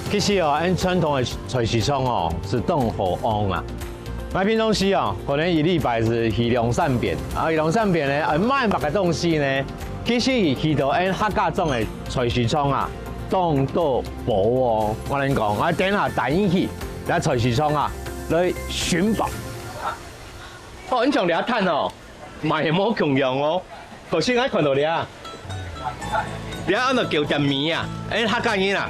其实哦，按传统的菜市场哦，是当好旺啊。买平东西哦，可能一礼拜是去两三遍，啊，两三遍呢，买别个东西呢，其实去到按客家种的菜市场啊，当到无哦。我跟你讲，我等下带你去来菜市场啊，来寻宝。哦，你从遐趁哦，嘛也冇穷用哦。头先我看到遐，遐安那叫点面啊，客家人啊，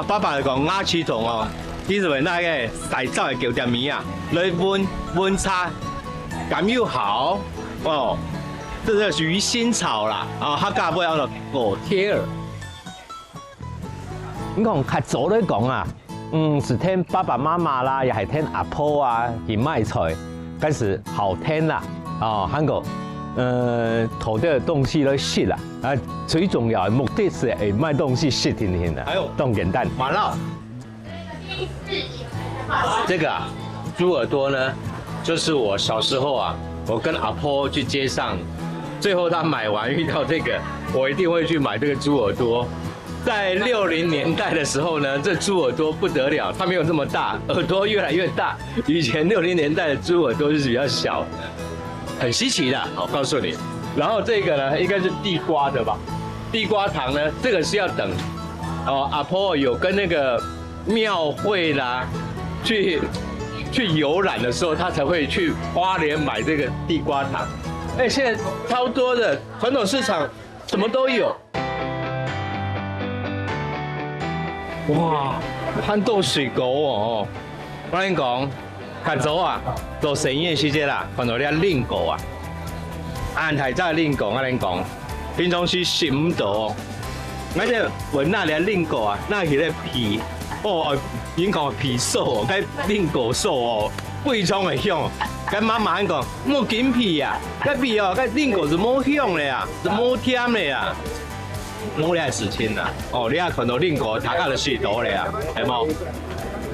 爸爸就讲鸭翅筒哦。其實那個洗澡嘅叫點面啊，來溫茶，咁又好哦，這是魚腥草啦，啊，客家話叫做果貼兒。你講較早咧講啊，是聽爸爸媽媽啦，又係聽阿婆啊去賣菜，開始好聽啦，哦，韓國，土地嘅東西來食啦，啊，最重要嘅目的是誒賣東西食甜甜的，還有凍簡單，麻辣。这个啊，豬耳朵呢，就是我小時候啊，我跟阿婆去街上，最後他買完遇到這個，我一定會去買這個豬耳朵。在60年代的時候呢，這豬耳朵不得了，它沒有這麼大，耳朵越來越大。以前60年代的豬耳朵就是比較小，很稀奇的，我告訴你。然後這個呢，應該是地瓜的吧？地瓜糖呢，這個是要等哦，阿婆有跟那個廟會啦。去遊覽的時候，他才會去花蓮買這個地瓜糖。哎，現在超多的傳統市場，什麼都有。哇，憨豆水果哦！我跟你講，較早啊，做生意時節啦，看到啲靚果啊，安泰真係靚果，我跟你講，平常時食唔到哦。我只聞那啲靚果啊，那係個皮。哦，已經講皮瘦哦，該練果瘦哦，貴重的香。跟媽媽講，冇緊皮啊，該皮哦，該練果是冇香的呀，是冇甜的呀。我哋係事情啦，哦，你睇看到練果，大家就識到的呀，係冇？